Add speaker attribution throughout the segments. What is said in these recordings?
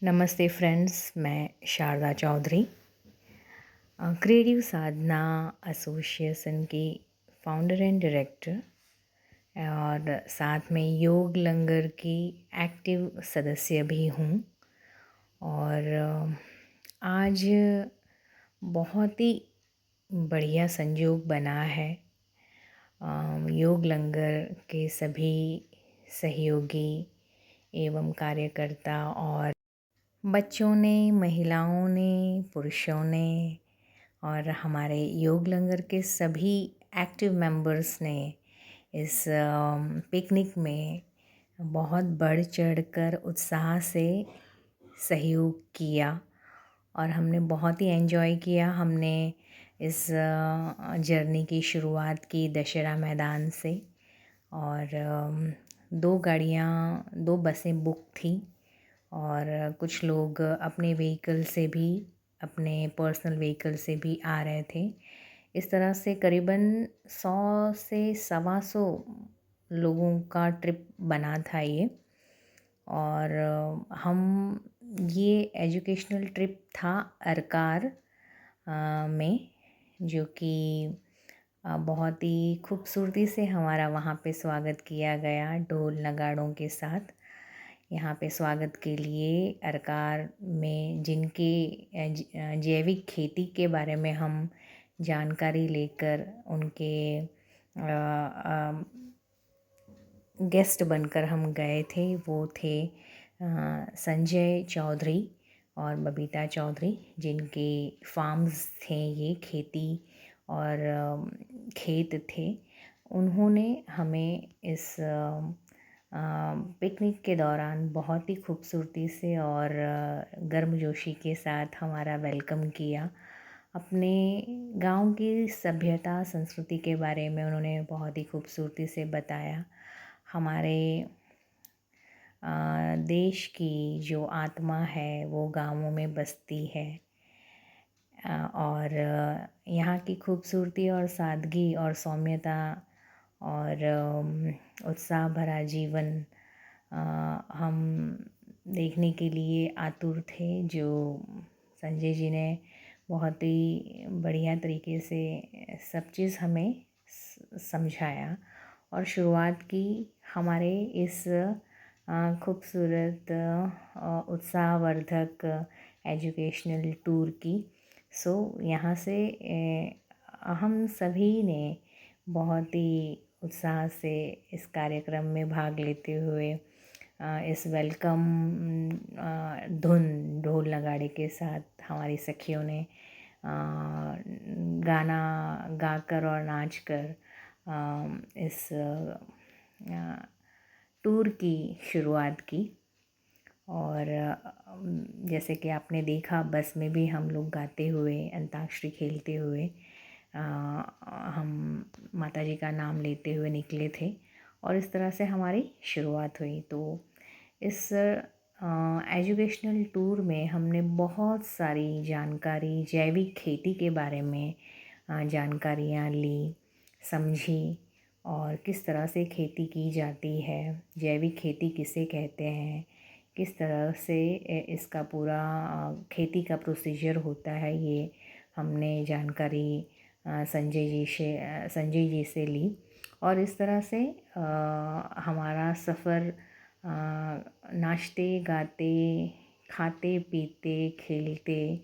Speaker 1: नमस्ते फ्रेंड्स, मैं शारदा चौधरी क्रिएटिव साधना एसोसिएशन की फाउंडर एंड डायरेक्टर और साथ में योग लंगर की एक्टिव सदस्य भी हूँ। और आज बहुत ही बढ़िया संयोग बना है। योग लंगर के सभी सहयोगी एवं कार्यकर्ता और बच्चों ने, महिलाओं ने, पुरुषों ने और हमारे योग लंगर के सभी एक्टिव मेंबर्स ने इस पिकनिक में बहुत बढ़ चढ़कर उत्साह से सहयोग किया और हमने बहुत ही एंजॉय किया। हमने इस जर्नी की शुरुआत की दशहरा मैदान से और 2 बसें बुक थी और कुछ लोग अपने व्हीकल से भी, अपने पर्सनल व्हीकल से भी आ रहे थे। इस तरह से करीबन 100 से 125 लोगों का ट्रिप बना था ये। और हम ये एजुकेशनल ट्रिप था अरकार में, जो कि बहुत ही खूबसूरती से हमारा वहाँ पे स्वागत किया गया ढोल नगाड़ों के साथ। यहाँ पे स्वागत के लिए अरकार में जिनके जैविक खेती के बारे में हम जानकारी लेकर उनके गेस्ट बनकर हम गए थे, वो थे संजय चौधरी और बबीता चौधरी, जिनके फार्म्स थे, ये खेती और खेत थे। उन्होंने हमें इस पिकनिक के दौरान बहुत ही खूबसूरती से और गर्मजोशी के साथ हमारा वेलकम किया। अपने गांव की सभ्यता संस्कृति के बारे में उन्होंने बहुत ही खूबसूरती से बताया। हमारे देश की जो आत्मा है वो गांवों में बसती है और यहाँ की खूबसूरती और सादगी और सौम्यता और उत्साह भरा जीवन हम देखने के लिए आतुर थे, जो संजय जी ने बहुत ही बढ़िया तरीके से सब चीज़ हमें समझाया और शुरुआत की हमारे इस खूबसूरत उत्साहवर्धक एजुकेशनल टूर की। यहाँ से हम सभी ने बहुत ही उत्साह से इस कार्यक्रम में भाग लेते हुए इस वेलकम धुन ढोल नगाड़े के साथ हमारी सखियों ने गाना गाकर और नाचकर इस टूर की शुरुआत की। और जैसे कि आपने देखा, बस में भी हम लोग गाते हुए, अंताक्षरी खेलते हुए हम माता जी का नाम लेते हुए निकले थे और इस तरह से हमारी शुरुआत हुई। तो इस एजुकेशनल टूर में हमने बहुत सारी जानकारी जैविक खेती के बारे में जानकारियाँ ली, समझी और किस तरह से खेती की जाती है, जैविक खेती किसे कहते हैं, किस तरह से इसका पूरा खेती का प्रोसीजर होता है, ये हमने जानकारी संजय जी से ली। और इस तरह से हमारा सफ़र नाचते गाते, खाते पीते, खेलते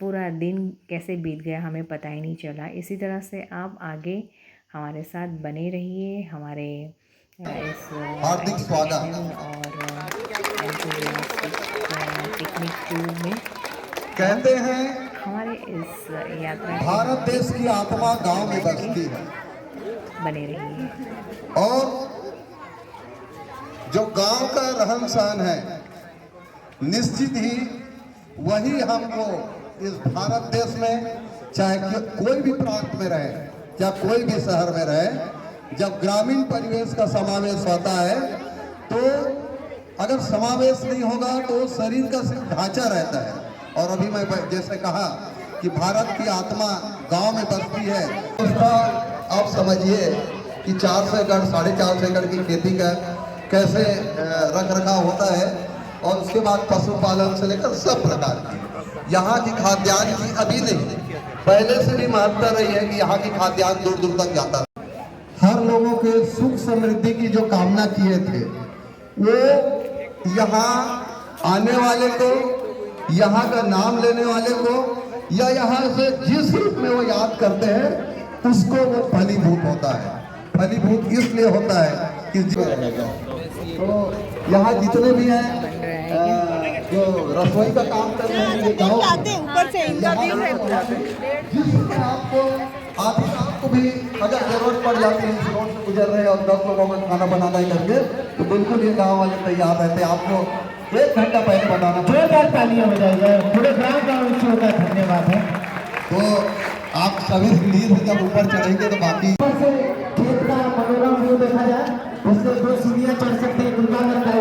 Speaker 1: पूरा दिन कैसे बीत गया हमें पता ही नहीं चला। इसी तरह से आप आगे हमारे साथ बने रहिए हमारे इस
Speaker 2: हार्दिक स्वागत
Speaker 1: और पिकनिक टूर में।
Speaker 2: कहते हैं
Speaker 1: हमारे इस यात्रा
Speaker 2: भारत देश की आत्मा गांव में बसती है
Speaker 1: बने रहिए।
Speaker 2: और जो गांव का रहन सहन है, निश्चित ही वही हमको इस भारत देश में, चाहे कोई भी प्रांत में रहे या कोई भी शहर में रहे, जब ग्रामीण परिवेश का समावेश होता है तो अगर समावेश नहीं होगा तो शरीर का सिर्फ ढांचा रहता है। और अभी मैं जैसे कहा कि भारत की आत्मा गांव में बसती है, उसका आप समझिए कि 400 एकड़ 450 एकड़ की खेती का कैसे रख रखाव होता है और उसके बाद पशुपालन से लेकर सब प्रकार की यहाँ की खाद्यान्न की अभी नहीं, पहले से भी महत्ता रही है कि यहाँ की खाद्यान्न दूर दूर तक जाता है। हर लोगों के सुख समृद्धि की जो कामना किए थे वो यहाँ आने वाले को, यहाँ का नाम लेने वाले को या यहाँ से जिस रूप में वो याद करते हैं उसको वो फलीभूत होता है। फलीभूत इसलिए होता है कि तो यहाँ जितने भी हैं जो रसोई का काम कर रहे हैं गाँव
Speaker 3: ऊपर से इनका भी है।
Speaker 2: जिसमें आपको भी अगर जरूरत पड़ जाती है, इस रोड से गुजर रहे और 10 लोगों में खाना बनाना ही करके, तो बिल्कुल ये गांव वाले तैयार रहते हैं आपको 1 घंटा पहले बनाना।
Speaker 4: जोरदार तालियां हो जाएगा, पूरे ग्राम का विषयों का धन्यवाद है।
Speaker 2: तो आप सभी सीढ़ी से जब ऊपर चढ़ेंगे तो बाकी
Speaker 4: ऊपर से खेत का मनोरम व्यू देखा जाए, उससे 2 सीढ़ियां चढ़ सकते हैं। दुर्गा माता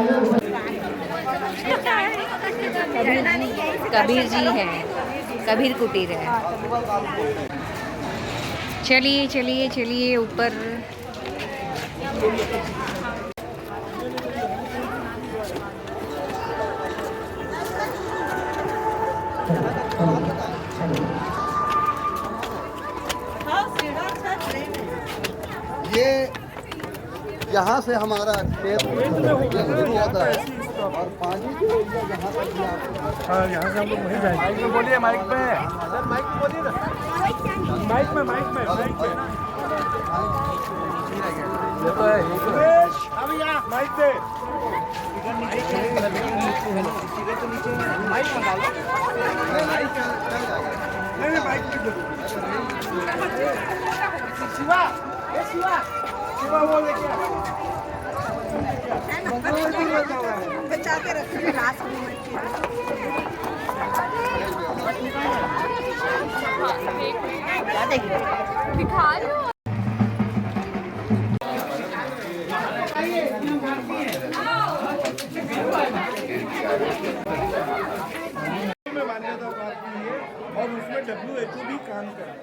Speaker 1: कबीर जी है, कबीर कुटीर है। चलिए चलिए चलिए ऊपर।
Speaker 2: ये यहाँ से हमारा खेत शुरू होता है और पानी की यहाँ तक भी आपको
Speaker 5: यहाँ से हम लोग वहीं जाएंगे। माइक में बोलिए, माइक पे सर, माइक में बोलिए ना, माइक में ये तो है, ये तो है। अभी यहाँ माइक पे माइक में डालो, नहीं माइक पे शिवा, ये शिवा बोल क्या
Speaker 3: बचा के रखिए लास्ट में।
Speaker 1: दिखा लो।
Speaker 5: मान्यता प्राप्त हुई है और उसमें WHO भी काम करे।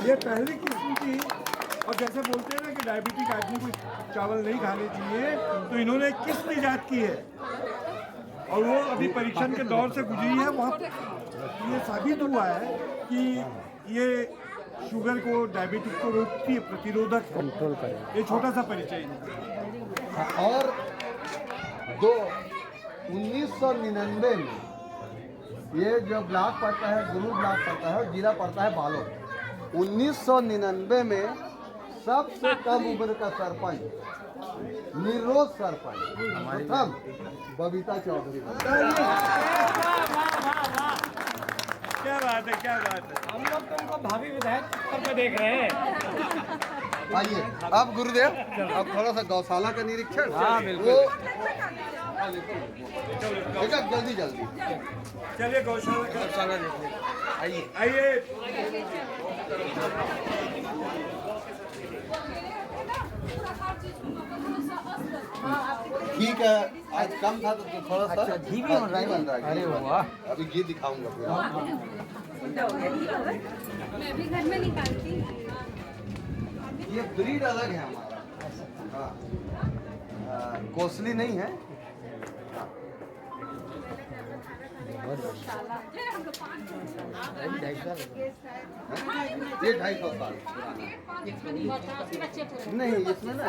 Speaker 5: ये पहली किस्म की, और जैसे बोलते हैं ना कि डायबिटिक आदमी को चावल नहीं खाने चाहिए, तो इन्होंने एक किस्म ईजाद की है और वो अभी परीक्षण के दौर से गुजरी है। वहाँ ये साबित हुआ है कि ये शुगर को, डायबिटिक को रोकती है, प्रतिरोधक कंट्रोल करे। ये छोटा सा परिचय है।
Speaker 2: और 1999 में ये जो ब्लॉक पड़ता है, गुरु ब्लॉक पड़ता है और जिला पड़ता है बालोद। 1999 में सबसे कम उम्र का सरपंच, निर्रोध सरपंच प्रथम बबीता चौधरी।
Speaker 5: क्या बात है, क्या बात है। हम लोग तो उनको भावी विधायक में देख रहे हैं।
Speaker 2: आइए अब गुरुदेव, अब थोड़ा सा गौशाला का निरीक्षण।
Speaker 5: हाँ, बिल्कुल।
Speaker 2: जल्दी जल्दी
Speaker 5: चलिए गौशाला देखिए। आइए
Speaker 2: ठीक है, आज कम था तो थोड़ा सा घी भी बन रहा है।
Speaker 5: अरे वाह,
Speaker 2: अभी घी दिखाऊंगा फिर
Speaker 1: मैं भी घर में निकालती।
Speaker 2: ये ब्रीड अलग है हमारा, कोसली नहीं है। ये 250 साल नहीं, इसमें ना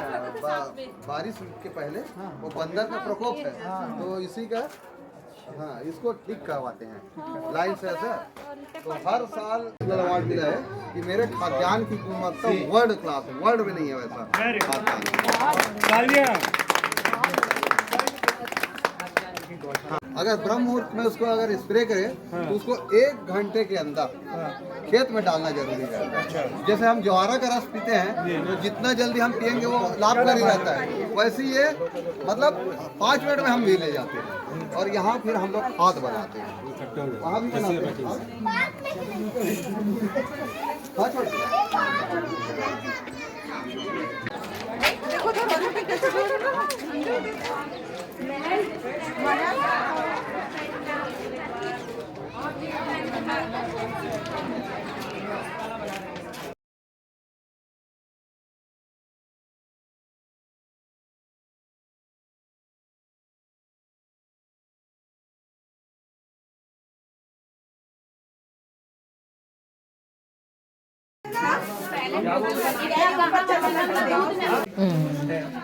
Speaker 2: बारिश के पहले वो बंदर का प्रकोप है, तो इसी का हाँ इसको ठीक करवाते हैं लाइन से ऐसा। तो हर साल अवार्ड मिला है कि मेरे खाद्यान्न की गुणवत्ता वर्ल्ड क्लास है, वर्ल्ड में नहीं है वैसा खाद्यान्न। अगर ब्रह्म मुहूर्त में उसको अगर स्प्रे करें तो उसको 1 घंटे के अंदर खेत में डालना जरूरी है। जैसे हम ज्वारा का रस पीते हैं तो जितना जल्दी हम पियेंगे वो लाभकारी रहता है, वैसे ये मतलब 5 मिनट में हम भी ले जाते हैं। और यहाँ फिर हम लोग खाद बनाते हैं, वहाँ भी बनाते हैं।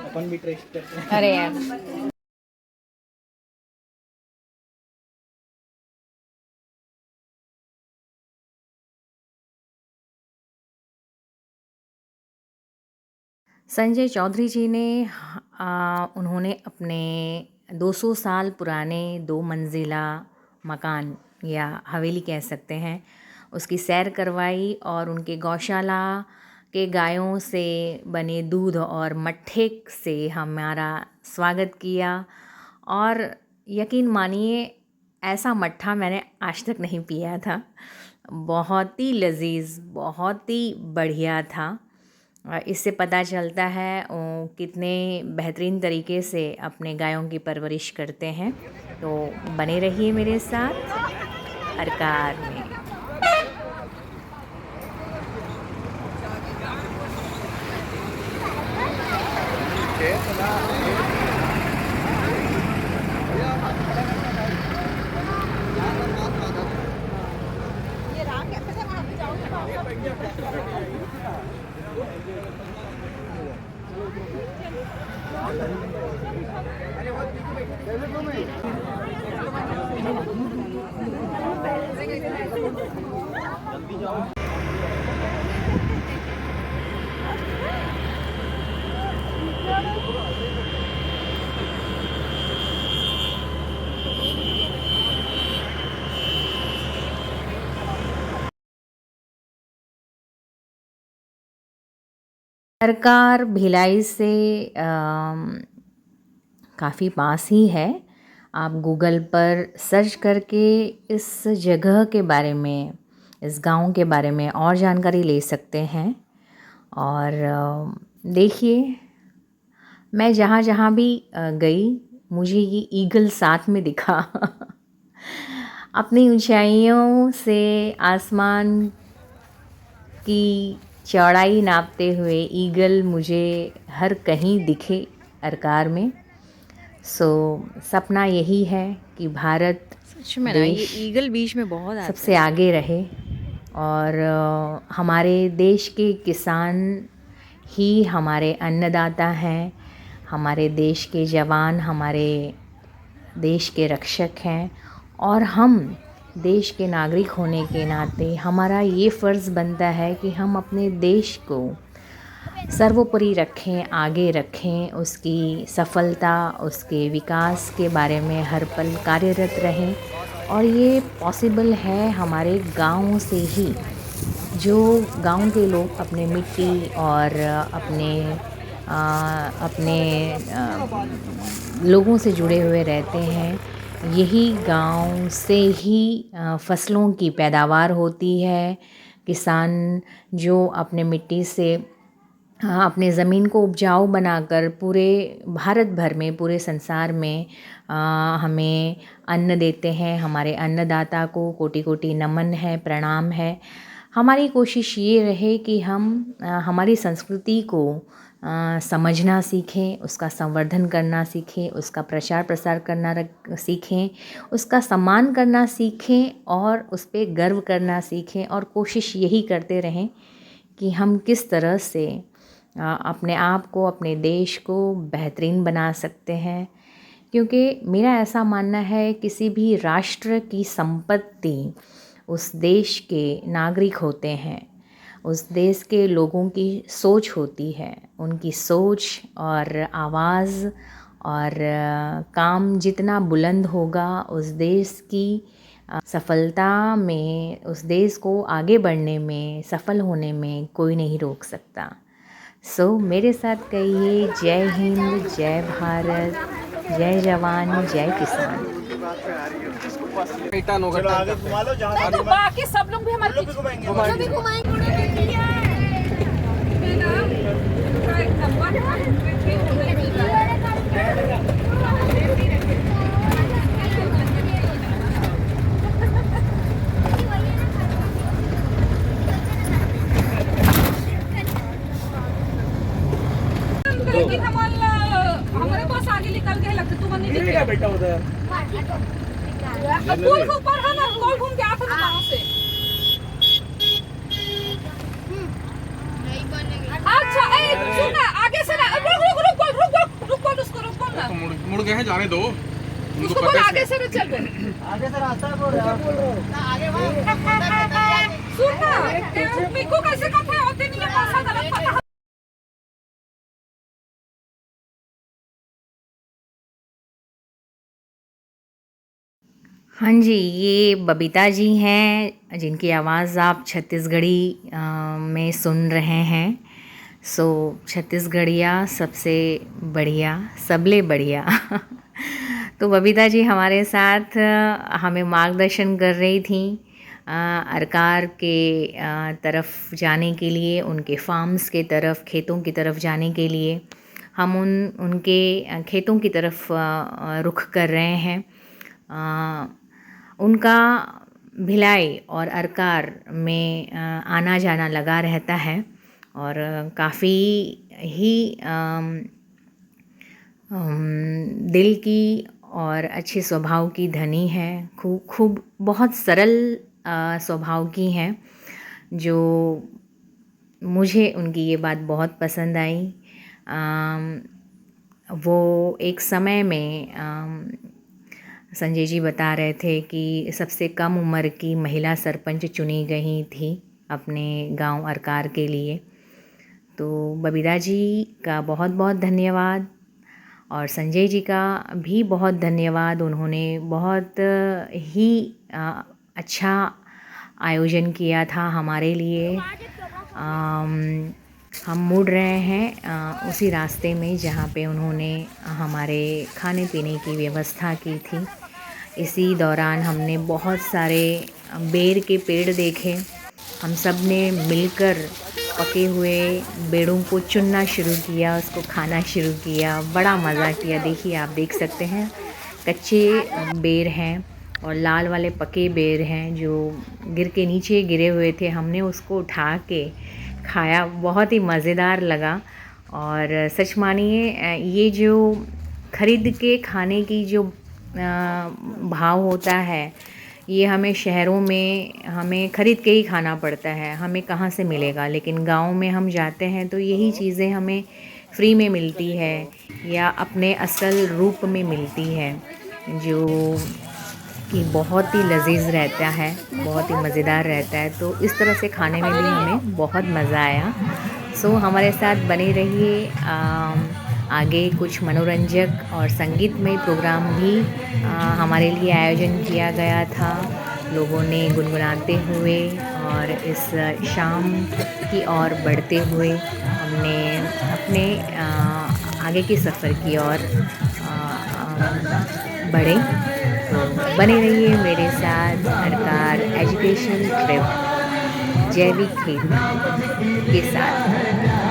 Speaker 4: अपन भी टेस्ट करते हैं।
Speaker 1: अरे यार, संजय चौधरी जी ने उन्होंने अपने 200 साल पुराने 2 मंजिला मकान या हवेली कह सकते हैं, उसकी सैर करवाई और उनके गौशाला के गायों से बने दूध और मट्ठे से हमारा स्वागत किया। और यकीन मानिए, ऐसा मट्ठा मैंने आज तक नहीं पिया था। बहुत ही लजीज, बहुत ही बढ़िया था। इससे पता चलता है कितने बेहतरीन तरीके से अपने गायों की परवरिश करते हैं। तो बने रहिए मेरे साथ हर कार में। सरकार भिलाई से काफ़ी पास ही है। आप गूगल पर सर्च करके इस जगह के बारे में, इस गांव के बारे में और जानकारी ले सकते हैं। और देखिए, मैं जहाँ जहाँ भी गई, मुझे ये ईगल साथ में दिखा। अपनी ऊंचाइयों से आसमान की चौड़ाई नापते हुए ईगल मुझे हर कहीं दिखे अरकार में। सपना यही है कि भारत
Speaker 6: सच में ना, ये ईगल बीच में बहुत आता
Speaker 1: सबसे आगे रहे और हमारे देश के किसान ही हमारे अन्नदाता हैं, हमारे देश के जवान हमारे देश के रक्षक हैं। और हम देश के नागरिक होने के नाते हमारा ये फ़र्ज़ बनता है कि हम अपने देश को सर्वोपरि रखें, आगे रखें, उसकी सफलता, उसके विकास के बारे में हर पल कार्यरत रहें। और ये पॉसिबल है हमारे गाँव से ही, जो गांव के लोग अपने मिट्टी और अपने लोगों से जुड़े हुए रहते हैं। यही गांव से ही फसलों की पैदावार होती है। किसान जो अपने मिट्टी से अपने ज़मीन को उपजाऊ बनाकर पूरे भारत भर में, पूरे संसार में हमें अन्न देते हैं। हमारे अन्नदाता को कोटि कोटि नमन है, प्रणाम है। हमारी कोशिश ये रहे कि हम हमारी संस्कृति को समझना सीखें, उसका संवर्धन करना सीखें, उसका प्रचार प्रसार करना सीखें, उसका सम्मान करना सीखें और उस पर गर्व करना सीखें। और कोशिश यही करते रहें कि हम किस तरह से अपने आप को, अपने देश को बेहतरीन बना सकते हैं। क्योंकि मेरा ऐसा मानना है, किसी भी राष्ट्र की संपत्ति उस देश के नागरिक होते हैं, उस देश के लोगों की सोच होती है। उनकी सोच और आवाज़ और काम जितना बुलंद होगा, उस देश की सफलता में, उस देश को आगे बढ़ने में, सफल होने में कोई नहीं रोक सकता। मेरे साथ कहिए, जय हिंद, जय भारत, जय जवान, जय किसान।
Speaker 3: तो बाकी सब लोग भी हमारे हमारे पास आगे निकल गए लगता। तू मन नहीं बेटा उधर पुल के ऊपर है ना, गोल घूम के आता था वहां से। अच्छा सुनना आगे से ना रुक ना
Speaker 7: मुड़ गए हैं, जाने दो।
Speaker 3: उसको बोल आगे से चल बे
Speaker 4: आगे से रास्ता बोल रहा
Speaker 3: सुनना मेरे को कैसे कथा होते नहीं है कौन सा गलत पता
Speaker 1: हाँ जी, ये बबीता जी हैं जिनकी आवाज़ आप छत्तीसगढ़ी में सुन रहे हैं। सो छत्तीसगढ़िया सबसे बढ़िया, सबले बढ़िया। तो बबीता जी हमारे साथ हमें मार्गदर्शन कर रही थी अरकार के तरफ जाने के लिए, उनके फार्म्स के तरफ, खेतों की तरफ जाने के लिए। हम उनके खेतों की तरफ रुख कर रहे हैं। उनका भिलाई और अरकार में आना जाना लगा रहता है और काफ़ी ही दिल की और अच्छे स्वभाव की धनी है। खूब बहुत सरल स्वभाव की हैं, जो मुझे उनकी ये बात बहुत पसंद आई। वो एक समय में संजय जी बता रहे थे कि सबसे कम उम्र की महिला सरपंच चुनी गई थी अपने गांव अरकार के लिए। तो बबीता जी का बहुत बहुत धन्यवाद और संजय जी का भी बहुत धन्यवाद। उन्होंने बहुत ही अच्छा आयोजन किया था हमारे लिए। हम मुड़ रहे हैं उसी रास्ते में जहाँ पे उन्होंने हमारे खाने पीने की व्यवस्था की थी। इसी दौरान हमने बहुत सारे बेर के पेड़ देखे। हम सब ने मिलकर पके हुए बेड़ों को चुनना शुरू किया, उसको खाना शुरू किया, बड़ा मज़ा किया। देखिए, आप देख सकते हैं कच्चे बेर हैं और लाल वाले पके बेर हैं जो गिर के नीचे गिरे हुए थे। हमने उसको उठा के खाया, बहुत ही मज़ेदार लगा। और सच मानिए, ये जो ख़रीद के खाने की जो भाव होता है, ये हमें शहरों में हमें ख़रीद के ही खाना पड़ता है, हमें कहाँ से मिलेगा। लेकिन गांव में हम जाते हैं तो यही चीज़ें हमें फ्री में मिलती है या अपने असल रूप में मिलती है, जो कि बहुत ही लजीज रहता है, बहुत ही मज़ेदार रहता है। तो इस तरह से खाने में भी हमें बहुत मज़ा आया। सो हमारे साथ बने रहिए। आगे कुछ मनोरंजक और संगीतमय प्रोग्राम भी हमारे लिए आयोजन किया गया था। लोगों ने गुनगुनाते हुए और इस शाम की ओर बढ़ते हुए हमने अपने आगे के सफ़र की ओर बढ़े। तो बने रहिए मेरे साथ अरकार एजुकेशन ट्रिप जैविक खेती के साथ।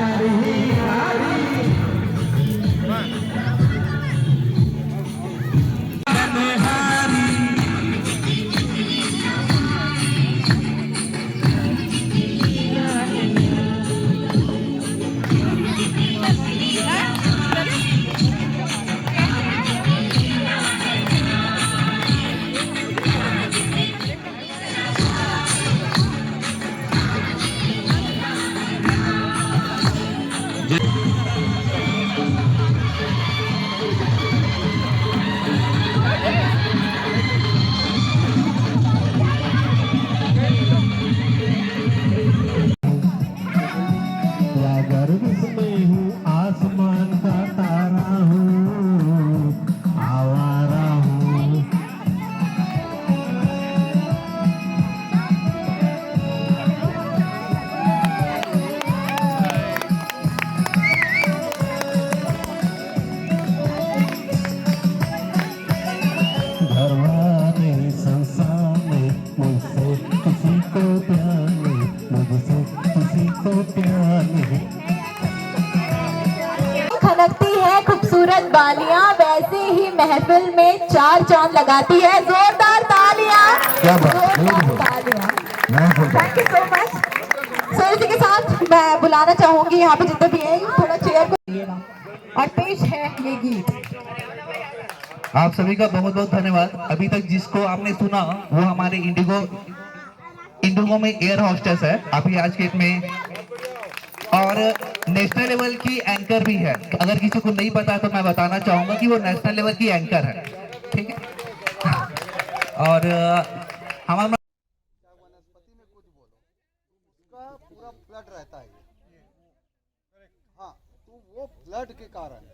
Speaker 8: खनकती है खूबसूरत बालियां, वैसे ही महफिल में चार चांद लगाती है। जोरदार तालियां, जोरदार तालियां। Thank you so much. Sir जी के साथ मैं बुलाना चाहूंगी यहाँ पे जितने भी हैं, थोड़ा चेयर को दिएगा। और पेश है ये गीत।
Speaker 9: आप सभी का बहुत बहुत धन्यवाद। अभी तक जिसको आपने सुना वो हमारे इंडिगो में एयर होस्टेस है। अभी आज के में और नेशनल लेवल की एंकर भी है। अगर किसी को नहीं पता तो मैं बताना चाहूंगा कि वो नेशनल लेवल की एंकर है, ठीक है। और हमारा
Speaker 2: वनस्पति में कुछ बोलो, उसका पूरा फ्लड रहता है। हाँ, तो वो फ्लड के कारण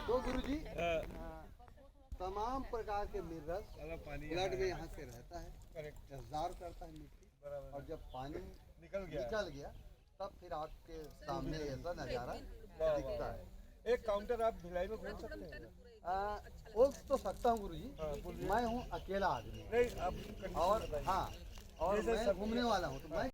Speaker 2: तो गुरुजी तमाम प्रकार के मिनरल्स ब्लड में यहाँ से रहता है, एब्जॉर्ब करता है मिट्टी, और जब पानी निकल गया तब फिर आपके सामने ऐसा नज़ारा दिखता है।
Speaker 5: एक काउंटर आप भिलाई में खोल सकते हैं?
Speaker 2: बोल तो सकता हूँ गुरुजी, मैं हूँ अकेला आदमी
Speaker 5: नहीं,
Speaker 2: और हाँ, और मैं घूमने वाला हूँ, तो मैं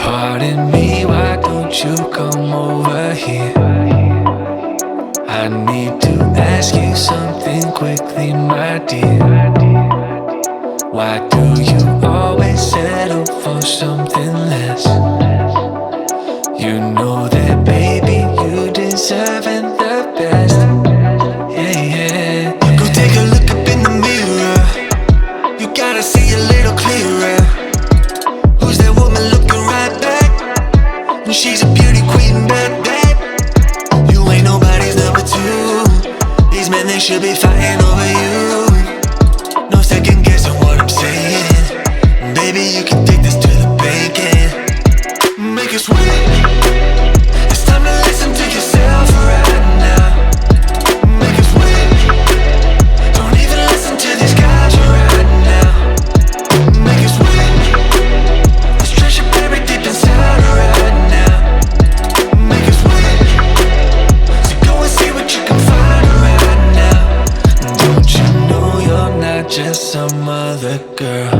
Speaker 7: Pardon me, why don't you come over here? I need to ask you something quickly, my dear. Why do you always settle for something less? You know that, baby, you deserving the best. Yeah, yeah. Go take a look up in the mirror. You gotta see a little clearer. Who's that woman looking right back? She's a beauty queen, bad, bad. You ain't nobody's number two. These men, they should be fighting over you. No second guessing what I'm saying. Baby, you can take this to the bank and make us wait. It's time to listen to yourself right now. Make us wait. Don't even listen to these guys right now. Make us wait. Let's treasure buried deep inside right now. Make us wait. So go and see what you can find right now. Don't you know you're not just some other girl?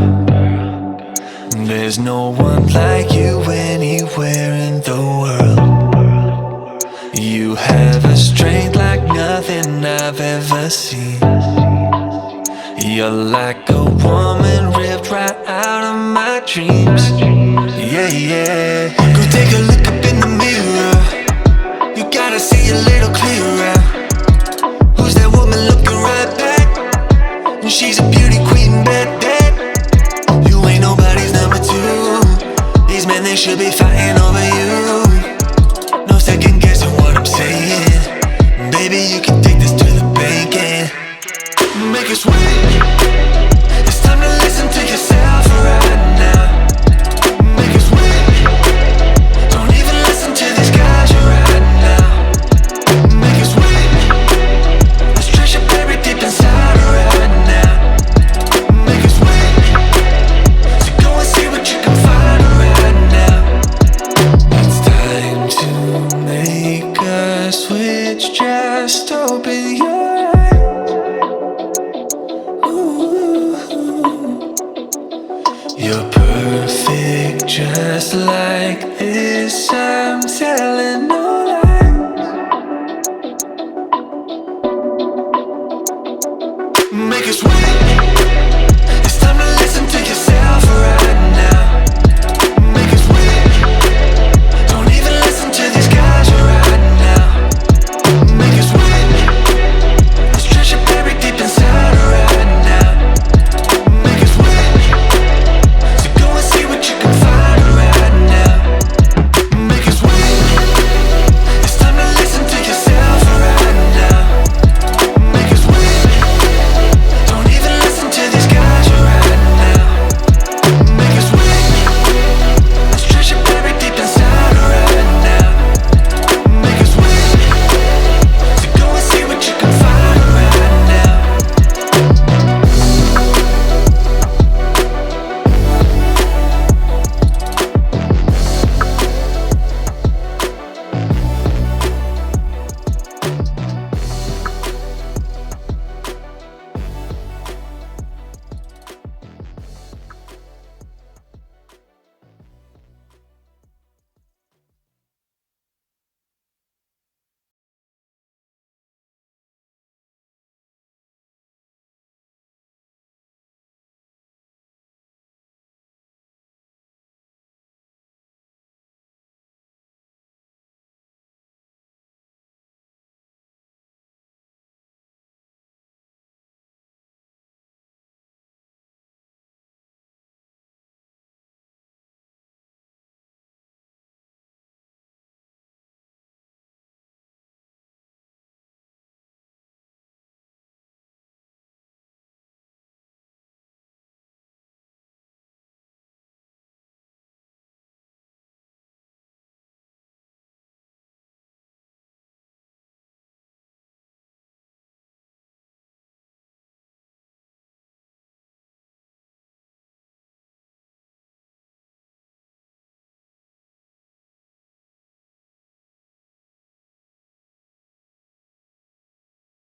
Speaker 7: There's no one like you anywhere in the world. You have a strength like nothing I've ever seen. You're like a woman ripped right out of my dreams. Yeah, yeah. Go take a look up in the mirror. You gotta see a little clearer. Who's that woman looking right back? She's a beauty queen, bad, bad. You ain't nobody's number two. These men, they should be fighting over you. No second guessing what I'm saying. Baby, you can take this to the bank and make it sweet. It's time to listen to yourself right now. Make it sweet. Don't even listen to these guys right now. Make it sweet. Let's trash it buried deep inside right now. Make it sweet. So go and see what you can find right now. It's time to make a switch. Just open your You're perfect just like this. I'm telling no lies. Make it sweet. It's time to listen to yourself right